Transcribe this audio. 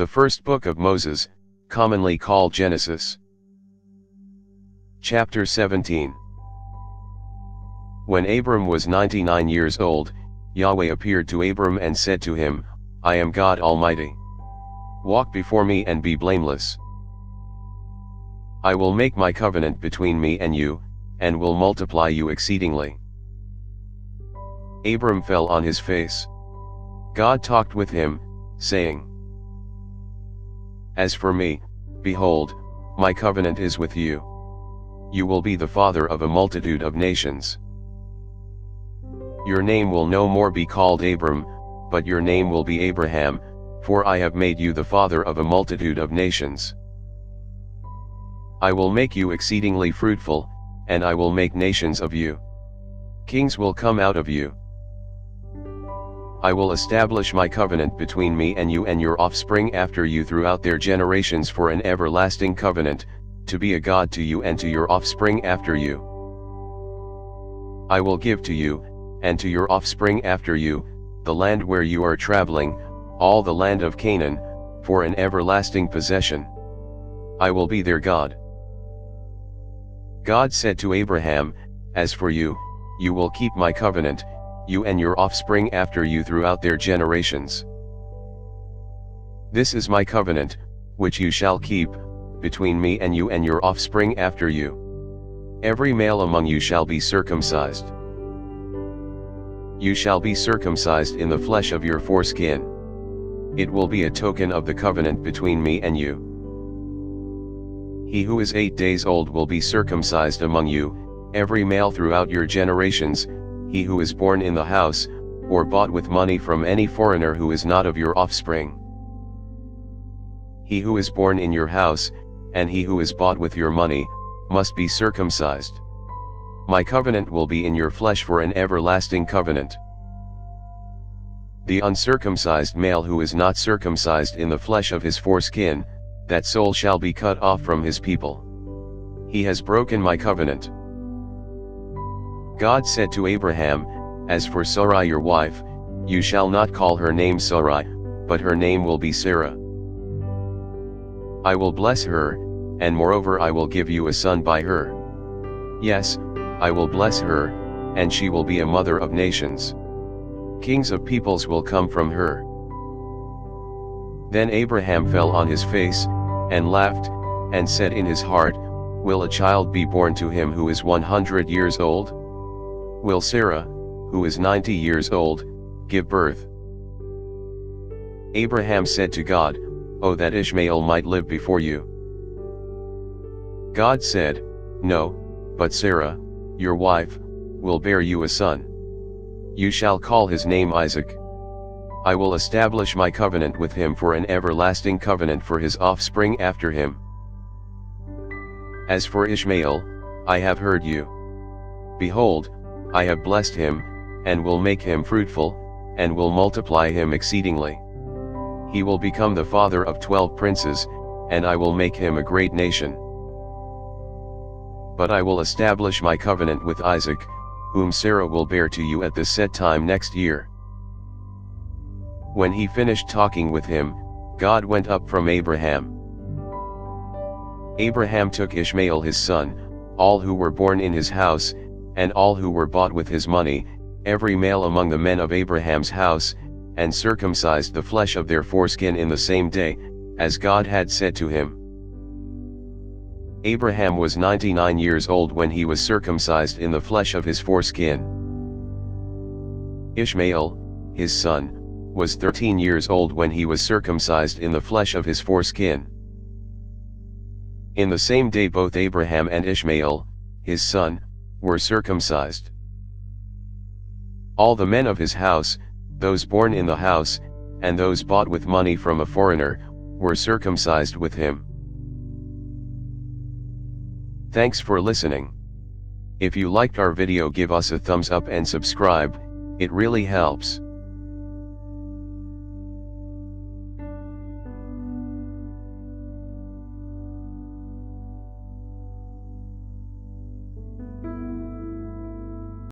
The first book of Moses, commonly called Genesis. Chapter 17. When Abram was 99 years old, Yahweh appeared to Abram and said to him, I am God Almighty. Walk before me and be blameless. I will make my covenant between me and you, and will multiply you exceedingly. Abram fell on his face. God talked with him, saying, As for me, behold, my covenant is with you. You will be the father of a multitude of nations. Your name will no more be called Abram, but your name will be Abraham, for I have made you the father of a multitude of nations. I will make you exceedingly fruitful, and I will make nations of you. Kings will come out of you. I will establish my covenant between me and you and your offspring after you throughout their generations for an everlasting covenant, to be a God to you and to your offspring after you. I will give to you, and to your offspring after you, the land where you are traveling, all the land of Canaan, for an everlasting possession. I will be their God. God said to Abraham, As for you, you will keep my covenant, you and your offspring after you throughout their generations. This is my covenant, which you shall keep, between me and you and your offspring after you. Every male among you shall be circumcised. You shall be circumcised in the flesh of your foreskin. It will be a token of the covenant between me and you. He who is 8 days old will be circumcised among you, every male throughout your generations, he who is born in the house, or bought with money from any foreigner who is not of your offspring. He who is born in your house, and he who is bought with your money, must be circumcised. My covenant will be in your flesh for an everlasting covenant. The uncircumcised male who is not circumcised in the flesh of his foreskin, that soul shall be cut off from his people. He has broken my covenant. God said to Abraham, As for Sarai your wife, you shall not call her name Sarai, but her name will be Sarah. I will bless her, and moreover I will give you a son by her. Yes, I will bless her, and she will be a mother of nations. Kings of peoples will come from her. Then Abraham fell on his face, and laughed, and said in his heart, Will a child be born to him who is 100 years old? Will Sarah, who is 90 years old, give birth? Abraham said to God, Oh, that Ishmael might live before you. God said, No, but Sarah, your wife, will bear you a son. You shall call his name Isaac. I will establish my covenant with him for an everlasting covenant for his offspring after him. As for Ishmael, I have heard you. Behold, I have blessed him, and will make him fruitful, and will multiply him exceedingly. He will become the father of 12 princes, and I will make him a great nation. But I will establish my covenant with Isaac, whom Sarah will bear to you at the set time next year. When he finished talking with him, God went up from Abraham. Abraham took Ishmael his son, all who were born in his house, and all who were bought with his money, every male among the men of Abraham's house, and circumcised the flesh of their foreskin in the same day, as God had said to him. Abraham was 99 years old when he was circumcised in the flesh of his foreskin. Ishmael, his son, was 13 years old when he was circumcised in the flesh of his foreskin. In the same day both Abraham and Ishmael, his son, were circumcised. All the men of his house, those born in the house, and those bought with money from a foreigner, were circumcised with him. Thanks for listening. If you liked our video, give us a thumbs up and subscribe, it really helps.